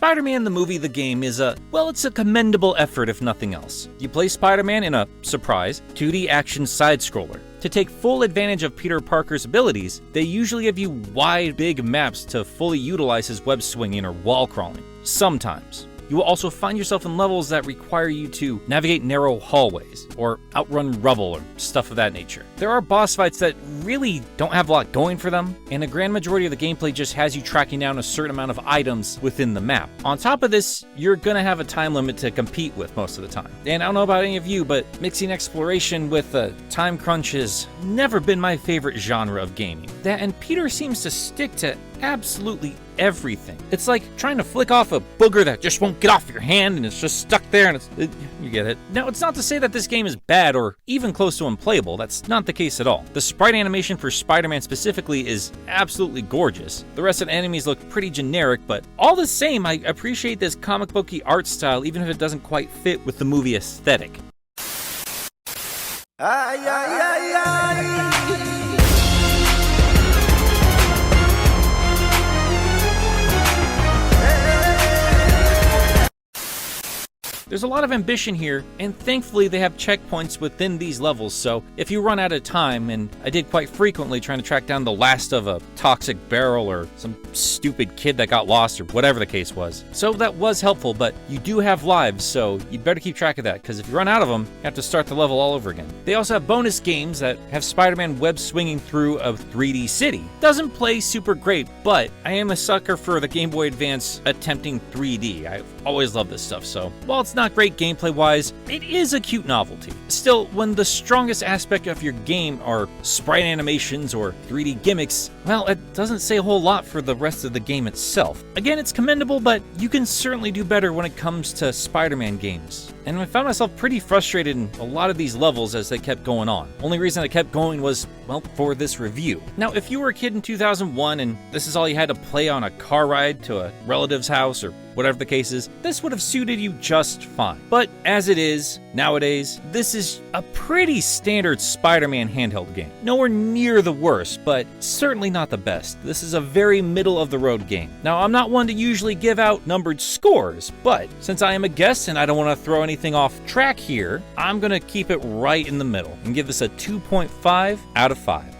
Spider-Man the movie, the game, is it's a commendable effort if nothing else. You play Spider-Man in a, surprise, 2D action side-scroller. To take full advantage of Peter Parker's abilities, they usually give you wide, big maps to fully utilize his web swinging or wall crawling. Sometimes. You will also find yourself in levels that require you to navigate narrow hallways, or outrun rubble, or stuff of that nature. There are boss fights that really don't have a lot going for them, and a grand majority of the gameplay just has you tracking down a certain amount of items within the map. On top of this, you're gonna have a time limit to compete with most of the time. And I don't know about any of you, but mixing exploration with time crunch has never been my favorite genre of gaming. That and Peter seems to stick to absolutely everything. It's like trying to flick off a booger that just won't get off your hand and it's just stuck there and you get it. Now, it's not to say that this game is bad or even close to unplayable. That's not the case at all. The sprite animation for Spider-Man specifically is absolutely gorgeous. The rest of the enemies look pretty generic, but all the same, I appreciate this comic booky art style even if it doesn't quite fit with the movie aesthetic. Ay, ay, ay, ay. There's a lot of ambition here, and thankfully they have checkpoints within these levels, so if you run out of time, and I did quite frequently trying to track down the last of a toxic barrel or some stupid kid that got lost or whatever the case was. So that was helpful, but you do have lives, so you better keep track of that, because if you run out of them, you have to start the level all over again. They also have bonus games that have Spider-Man web swinging through a 3D city. Doesn't play super great, but I am a sucker for the Game Boy Advance attempting 3D. I've always loved this stuff, so while it's not great gameplay-wise, it is a cute novelty. Still, when the strongest aspect of your game are sprite animations or 3D gimmicks, well, it doesn't say a whole lot for the rest of the game itself. Again, it's commendable, but you can certainly do better when it comes to Spider-Man games. And I found myself pretty frustrated in a lot of these levels as they kept going on. Only reason I kept going was, well, for this review. Now, if you were a kid in 2001 and this is all you had to play on a car ride to a relative's house or whatever the case is, this would have suited you just fine. But as it is, nowadays, this is a pretty standard Spider-Man handheld game. Nowhere near the worst, but certainly not the best. This is a very middle-of-the-road game. Now, I'm not one to usually give out numbered scores, but since I am a guest and I don't want to throw anything off track here, I'm gonna keep it right in the middle and give this a 2.5 out of 5.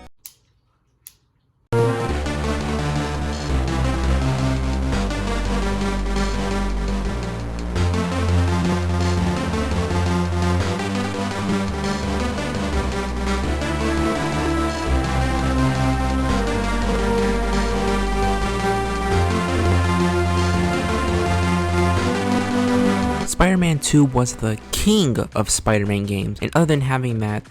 Spider-Man 2 was the king of Spider-Man games, and other than having that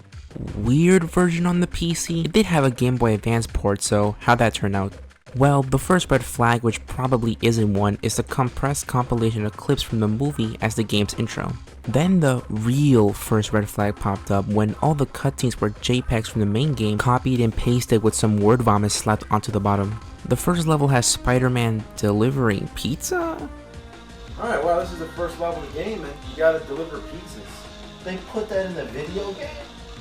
weird version on the PC, it did have a Game Boy Advance port, so how'd that turn out? Well, the first red flag, which probably isn't one, is the compressed compilation of clips from the movie as the game's intro. Then the real first red flag popped up when all the cutscenes were JPEGs from the main game copied and pasted with some word vomit slapped onto the bottom. The first level has Spider-Man delivering pizza? Alright, well, this is the first level of the game, and you gotta deliver pizzas. They put that in the video game?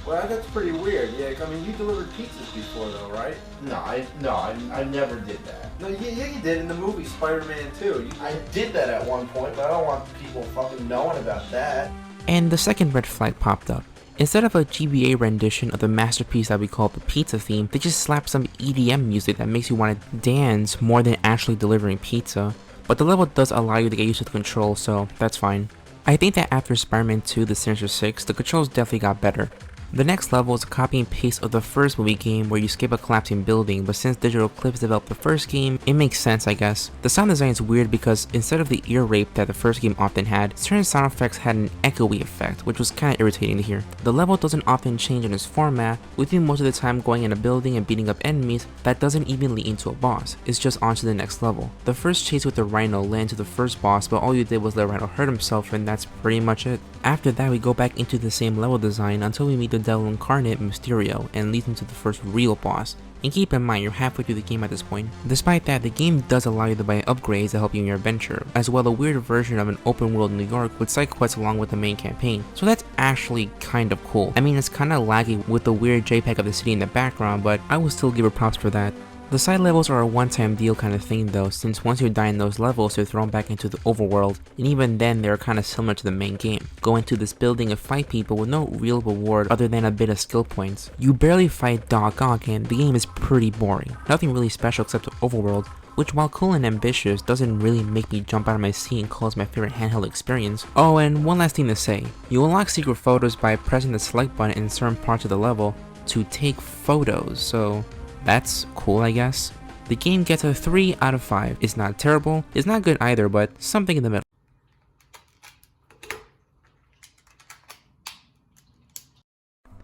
Well, that's pretty weird. Yeah, I mean, you delivered pizzas before, though, right? No, I never did that. No, yeah, you did in the movie Spider-Man 2. I did that at one point, but I don't want people fucking knowing about that. And the second red flag popped up. Instead of a GBA rendition of the masterpiece that we call the pizza theme, they just slapped some EDM music that makes you want to dance more than actually delivering pizza. But the level does allow you to get used to the controls, so that's fine. I think that after Spider-Man 2 The Sinister Six, the controls definitely got better. The next level is a copy and paste of the first movie game where you skip a collapsing building, but since Digital Clips developed the first game, it makes sense, I guess. The sound design is weird because instead of the ear rape that the first game often had, certain sound effects had an echoey effect, which was kinda irritating to hear. The level doesn't often change in its format, with you most of the time going in a building and beating up enemies that doesn't even lead into a boss, it's just on to the next level. The first chase with the Rhino led to the first boss, but all you did was let Rhino hurt himself and that's pretty much it. After that we go back into the same level design until we meet the Devil Incarnate Mysterio and leads into the first real boss. And keep in mind, you're halfway through the game at this point. Despite that, the game does allow you to buy upgrades to help you in your adventure, as well as a weird version of an open world New York with side quests along with the main campaign. So that's actually kind of cool. I mean, it's kind of laggy with the weird JPEG of the city in the background, but I will still give her props for that. The side levels are a one-time deal kind of thing though, since once you die in those levels, you're thrown back into the overworld, and even then they're kind of similar to the main game. Go into this building and fight people with no real reward other than a bit of skill points. You barely fight Doc Ock and the game is pretty boring. Nothing really special except the overworld, which while cool and ambitious, doesn't really make me jump out of my seat and call it my favorite handheld experience. Oh, and one last thing to say. You unlock secret photos by pressing the select button in certain parts of the level to take photos, so that's cool, I guess. The game gets a 3 out of 5. It's not terrible, it's not good either, but something in the middle.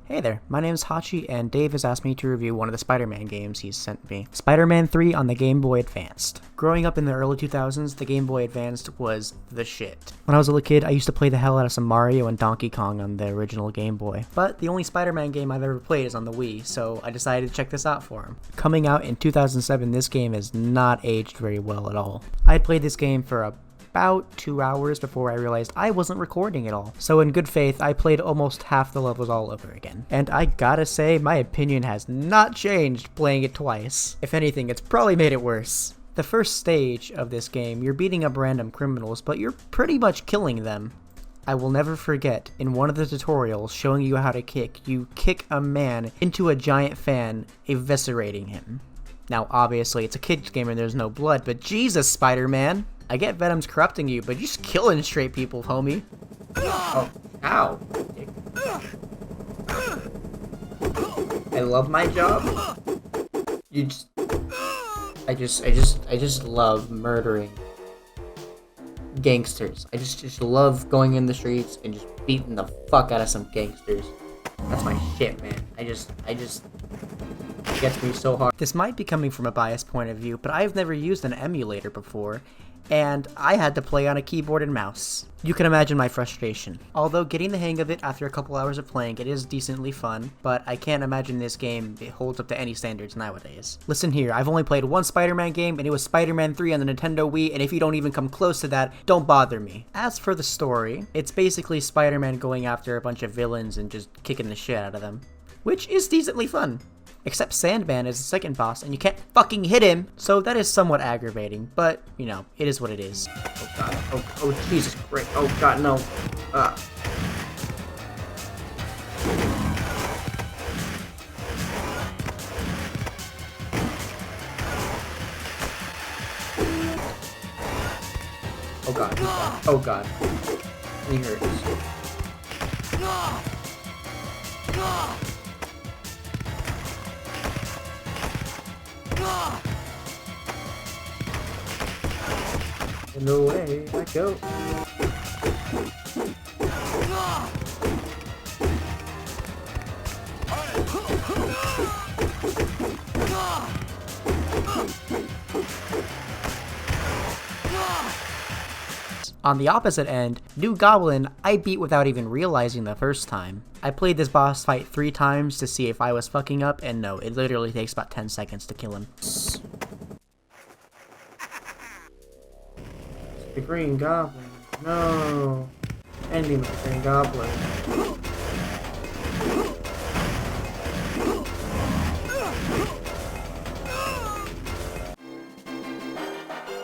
Hey there, my name is Hachi, and Dave has asked me to review one of the Spider-Man games he's sent me. Spider-Man 3 on the Game Boy Advanced. Growing up in the early 2000s, the Game Boy Advanced was the shit. When I was a little kid, I used to play the hell out of some Mario and Donkey Kong on the original Game Boy. But the only Spider-Man game I've ever played is on the Wii, so I decided to check this out for him. Coming out in 2007, this game has not aged very well at all. I had played this game for about 2 hours before I realized I wasn't recording at all. So in good faith, I played almost half the levels all over again. And I gotta say, my opinion has not changed playing it twice. If anything, it's probably made it worse. The first stage of this game, you're beating up random criminals, but you're pretty much killing them. I will never forget, in one of the tutorials showing you how to kick, you kick a man into a giant fan, eviscerating him. Now obviously it's a kids game and there's no blood, but Jesus, Spider-Man! I get Venom's corrupting you, but you're just killing straight people, homie. Oh, ow. I love my job. I just love murdering gangsters. I just love going in the streets and just beating the fuck out of some gangsters. That's my shit, man. I just it gets me so hard. This might be coming from a biased point of view, but I've never used an emulator before, and I had to play on a keyboard and mouse. You can imagine my frustration. Although getting the hang of it after a couple hours of playing, it is decently fun, but I can't imagine this game holds up to any standards nowadays. Listen here, I've only played one Spider-Man game, and it was Spider-Man 3 on the Nintendo Wii, and if you don't even come close to that, don't bother me. As for the story, it's basically Spider-Man going after a bunch of villains and just kicking the shit out of them, which is decently fun. Except Sandman is the second boss, and you can't fucking hit him, so that is somewhat aggravating, but, you know, it is what it is. Oh god, oh Jesus Christ, oh god, no. Oh god, oh god. He hurts. In the way I go. On the opposite end, New Goblin I beat without even realizing the first time. I played this boss fight 3 times to see if I was fucking up, and no, it literally takes about 10 seconds to kill him. The Green Goblin. No. Ending with the Green Goblin.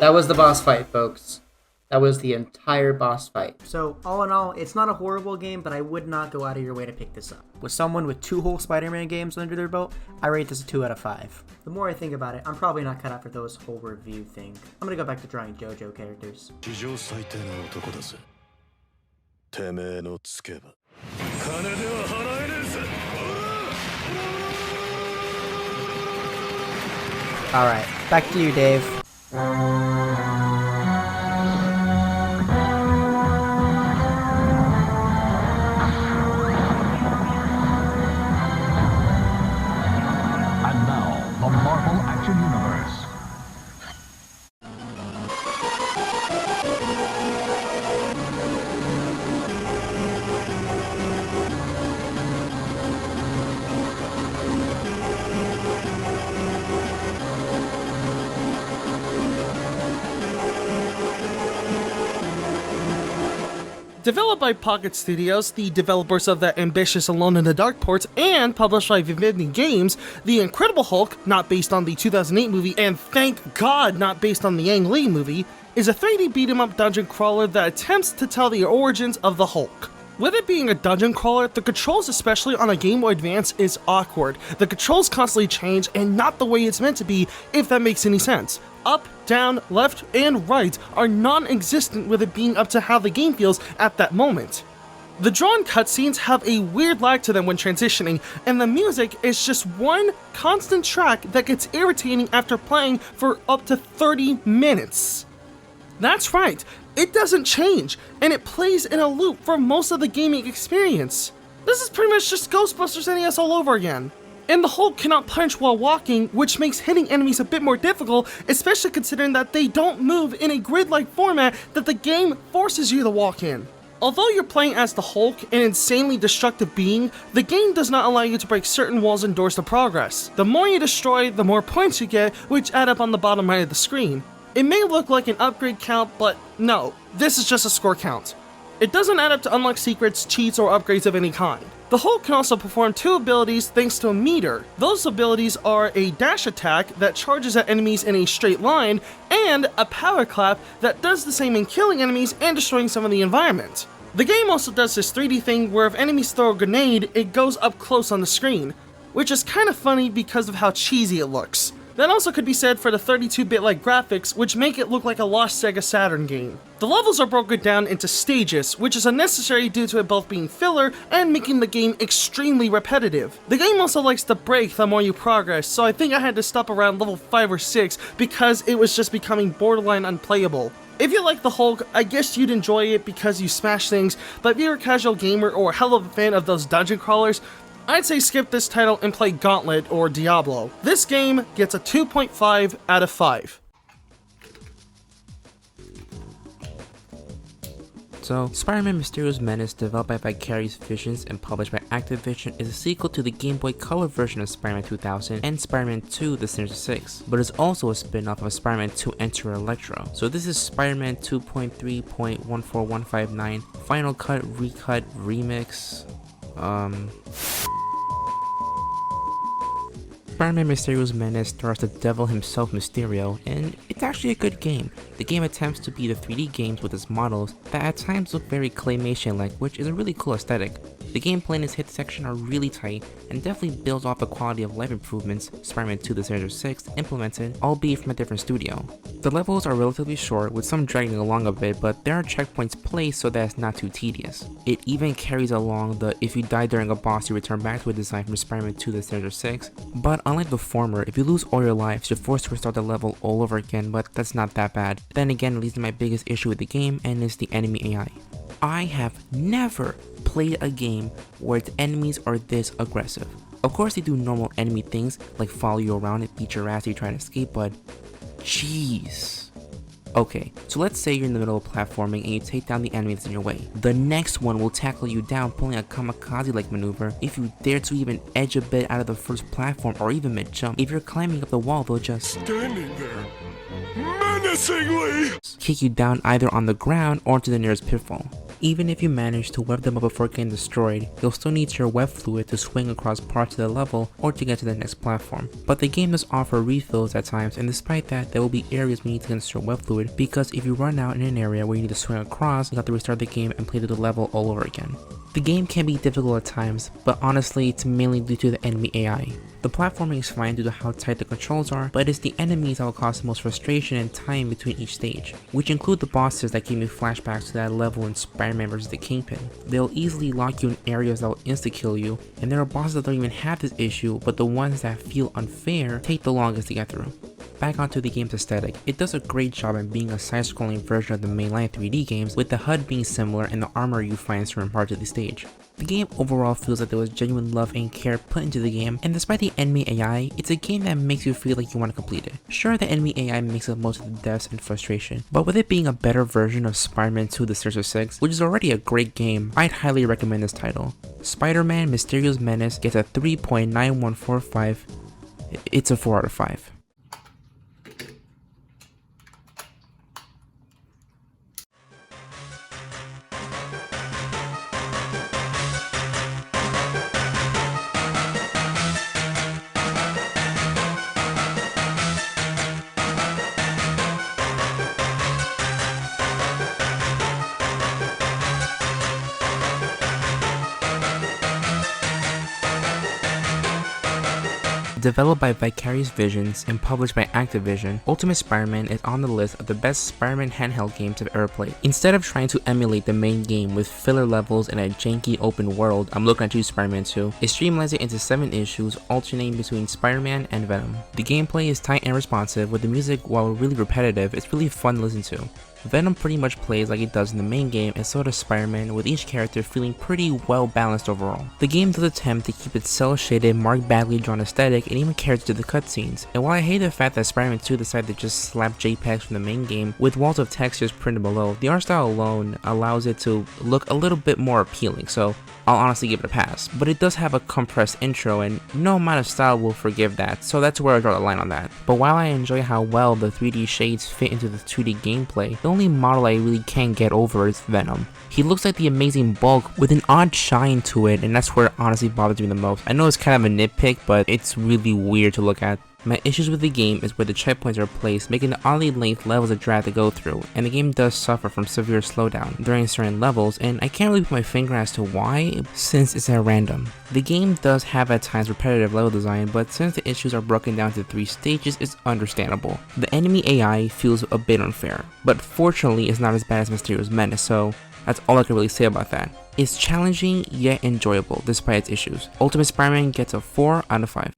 That was the boss fight, folks. That was the entire boss fight. So, all in all, it's not a horrible game, but I would not go out of your way to pick this up. With someone with 2 whole Spider-Man games under their belt, I rate this a 2 out of 5. The more I think about it, I'm probably not cut out for those whole review thing. I'm gonna go back to drawing JoJo characters. Alright, back to you, Dave. Developed by Pocket Studios, the developers of the ambitious Alone in the Dark ports, and published by Vivendi Games, The Incredible Hulk, not based on the 2008 movie, and thank God not based on the Ang Lee movie, is a 3D beat-em-up dungeon crawler that attempts to tell the origins of the Hulk. With it being a dungeon crawler, the controls, especially on a Game Boy Advance, is awkward. The controls constantly change, and not the way it's meant to be, if that makes any sense. Up, down, left, and right are non-existent, with it being up to how the game feels at that moment. The drawn cutscenes have a weird lag to them when transitioning, and the music is just one constant track that gets irritating after playing for up to 30 minutes. That's right, it doesn't change, and it plays in a loop for most of the gaming experience. This is pretty much just Ghostbusters NES all over again. And the Hulk cannot punch while walking, which makes hitting enemies a bit more difficult, especially considering that they don't move in a grid-like format that the game forces you to walk in. Although you're playing as the Hulk, an insanely destructive being, the game does not allow you to break certain walls and doors to progress. The more you destroy, the more points you get, which add up on the bottom right of the screen. It may look like an upgrade count, but no, this is just a score count. It doesn't add up to unlock secrets, cheats, or upgrades of any kind. The Hulk can also perform 2 abilities thanks to a meter. Those abilities are a dash attack that charges at enemies in a straight line, and a power clap that does the same in killing enemies and destroying some of the environment. The game also does this 3D thing where if enemies throw a grenade, it goes up close on the screen, which is kind of funny because of how cheesy it looks. That also could be said for the 32-bit-like graphics, which make it look like a lost Sega Saturn game. The levels are broken down into stages, which is unnecessary due to it both being filler and making the game extremely repetitive. The game also likes to break the more you progress, so I think I had to stop around level 5 or 6 because it was just becoming borderline unplayable. If you like the Hulk, I guess you'd enjoy it because you smash things, but if you're a casual gamer or a hell of a fan of those dungeon crawlers, I'd say skip this title and play Gauntlet or Diablo. This game gets a 2.5 out of 5. So, Spider-Man Mysterio's Menace, developed by Vicarious Visions and published by Activision, is a sequel to the Game Boy Color version of Spider-Man 2000 and Spider-Man 2 The Sinister Six, but is also a spin-off of Spider-Man 2 Enter Electro. So this is Spider-Man 2.3.14159 Final Cut, Recut, Remix, Spider-Man Mysterio's Menace stars the devil himself, Mysterio, and it's actually a good game. The game attempts to be the 3D games with its models that at times look very claymation-like, which is a really cool aesthetic. The gameplay and its hit section are really tight, and definitely builds off the quality of life improvements Spider-Man 2 The Sinister Six implemented, albeit from a different studio. The levels are relatively short, with some dragging along a bit, but there are checkpoints placed so that it's not too tedious. It even carries along the if you die during a boss you return back to a design from Spider-Man 2 The Sinister Six, but unlike the former, if you lose all your lives, you're forced to restart the level all over again, but that's not that bad. Then again, it leads to my biggest issue with the game, and it's the enemy AI. I have never played a game where its enemies are this aggressive. Of course they do normal enemy things like follow you around and beat your ass if you try to escape, but jeez. Okay, so let's say you're in the middle of platforming and you take down the enemy that's in your way. The next one will tackle you down, pulling a kamikaze-like maneuver. If you dare to even edge a bit out of the first platform or even mid-jump, if you're climbing up the wall, they'll just standing there menacingly kick you down either on the ground or into the nearest pitfall. Even if you manage to web them up before getting destroyed, you'll still need your web fluid to swing across parts of the level or to get to the next platform. But the game does offer refills at times, and despite that, there will be areas where you need to insert web fluid, because if you run out in an area where you need to swing across, you have to restart the game and play the level all over again. The game can be difficult at times, but honestly it's mainly due to the enemy AI. The platforming is fine due to how tight the controls are, but it's the enemies that will cause the most frustration and time between each stage, which include the bosses that give me flashbacks to that level in Spider-Man vs. the Kingpin. They'll easily lock you in areas that will insta-kill you, and there are bosses that don't even have this issue, but the ones that feel unfair take the longest to get through. Back onto the game's aesthetic, it does a great job at being a side-scrolling version of the mainline 3D games, with the HUD being similar and the armor you find in certain parts of the stage. The game overall feels like there was genuine love and care put into the game, and despite the enemy AI, it's a game that makes you feel like you want to complete it. Sure, the enemy AI makes up most of the deaths and frustration, but with it being a better version of Spider-Man 2 The Sinister Six, which is already a great game, I'd highly recommend this title. Spider-Man Mysterio's Menace gets a 3.9145, it's a 4 out of 5. Developed by Vicarious Visions and published by Activision, Ultimate Spider-Man is on the list of the best Spider-Man handheld games I've ever played. Instead of trying to emulate the main game with filler levels and a janky open world, I'm looking at you Spider-Man 2, it streamlines it into 7 issues alternating between Spider-Man and Venom. The gameplay is tight and responsive, with the music, while really repetitive, it's really fun to listen to. Venom pretty much plays like it does in the main game, and so does Spider-Man, with each character feeling pretty well balanced overall. The game does attempt to keep its cel-shaded, Mark Bagley drawn aesthetic and even cares to the cutscenes. And while I hate the fact that Spider-Man 2 decided to just slap JPEGs from the main game with walls of textures printed below, the art style alone allows it to look a little bit more appealing, so I'll honestly give it a pass. But it does have a compressed intro, and no amount of style will forgive that, so that's where I draw the line on that. But while I enjoy how well the 3D shades fit into the 2D gameplay, the only model I really can't get over is Venom. He looks like the Amazing Bulk with an odd shine to it, and that's where it honestly bothers me the most. I know it's kind of a nitpick, but it's really weird to look at. My issues with the game is where the checkpoints are placed, making the oddly length levels a drag to go through, and the game does suffer from severe slowdown during certain levels, and I can't really put my finger as to why, since it's at random. The game does have at times repetitive level design, but since the issues are broken down to 3 stages, it's understandable. The enemy AI feels a bit unfair, but fortunately it's not as bad as Mysterio's Menace, so that's all I can really say about that. It's challenging yet enjoyable despite its issues. Ultimate Spider-Man gets a 4 out of 5.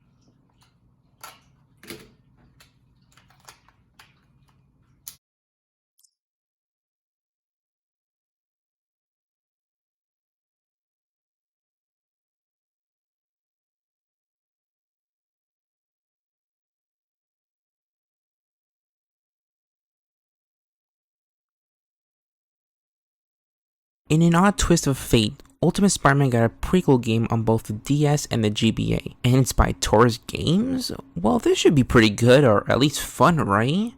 In an odd twist of fate, Ultimate Spider-Man got a prequel game on both the DS and the GBA, and it's by Taurus Games? Well, this should be pretty good, or at least fun, right?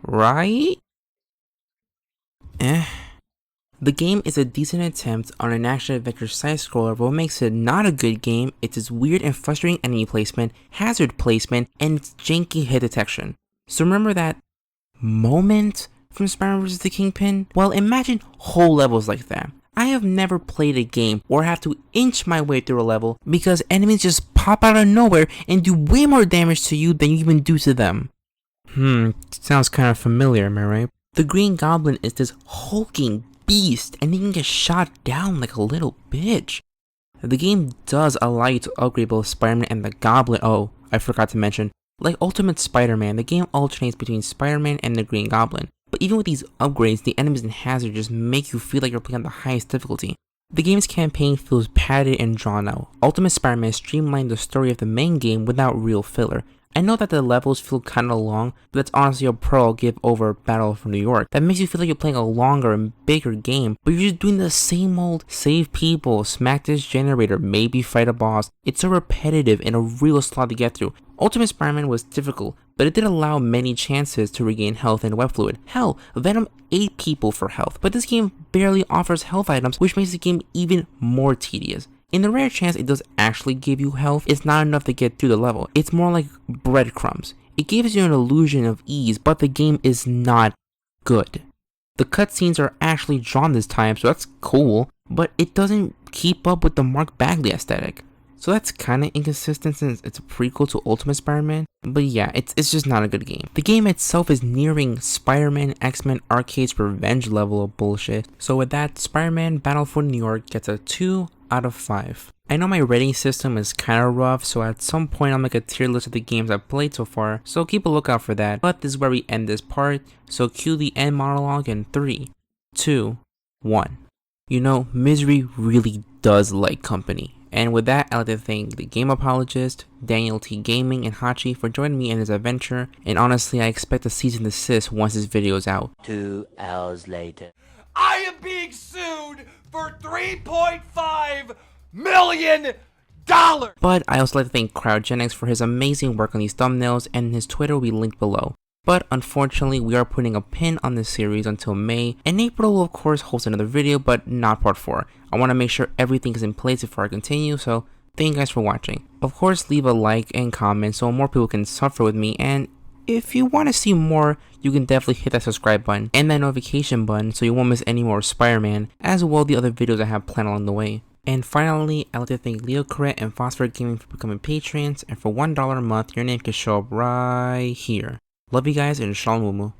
Right? The game is a decent attempt on an action-adventure side-scroller, but what makes it not a good game is its weird and frustrating enemy placement, hazard placement, and its janky hit detection. So remember that moment from Spider-Man vs. the Kingpin? Well, imagine whole levels like that. I have never played a game where I have to inch my way through a level because enemies just pop out of nowhere and do way more damage to you than you even do to them. Sounds kind of familiar, am I right? The Green Goblin is this hulking beast and he can get shot down like a little bitch. The game does allow you to upgrade both Spider-Man and the Goblin. Oh, I forgot to mention, like Ultimate Spider-Man, the game alternates between Spider-Man and the Green Goblin. But even with these upgrades, the enemies and hazards just make you feel like you're playing on the highest difficulty. The game's campaign feels padded and drawn out. Ultimate Spider-Man streamlined the story of the main game without real filler. I know that the levels feel kinda long, but that's honestly a pro I'll give over Battle for New York. That makes you feel like you're playing a longer and bigger game, but you're just doing the same old save people, smack this generator, maybe fight a boss. It's so repetitive and a real slog to get through. Ultimate Spider-Man was difficult, but it did allow many chances to regain health and web fluid. Hell, Venom ate people for health, but this game barely offers health items, which makes the game even more tedious. In the rare chance it does actually give you health, it's not enough to get through the level. It's more like breadcrumbs. It gives you an illusion of ease, but the game is not good. The cutscenes are actually drawn this time, so that's cool, but it doesn't keep up with the Mark Bagley aesthetic. So that's kinda inconsistent since it's a prequel to Ultimate Spider-Man, but yeah, it's just not a good game. The game itself is nearing Spider-Man X-Men Arcade's revenge level of bullshit, so with that, Spider-Man Battle New York gets a 2 out of 5. I know my rating system is kinda rough, so at some point I'll make a tier list of the games I've played so far, so keep a lookout for that, but this is where we end this part, so cue the end monologue in 3, 2, 1. You know, misery really does like company. And with that, I'd like to thank the game apologist, Daniel t.gaming, and Hachi for joining me in this adventure, and honestly, I expect a cease and desist once this video is out. 2 hours later. I am being sued for $3.5 million. But I also like to thank Cryogenics for his amazing work on these thumbnails, and his Twitter will be linked below. But unfortunately, we are putting a pin on this series until May, and April will of course host another video, but not part 4. I want to make sure everything is in place before I continue, so thank you guys for watching. Of course, leave a like and comment so more people can suffer with me, and if you want to see more, you can definitely hit that subscribe button and that notification button so you won't miss any more Spider-Man, as well as the other videos I have planned along the way. And finally, I'd like to thank Leo Correct and Phosphor Gaming for becoming patrons, and for $1 a month, your name can show up right here. Love you guys, and shamalamoomoo.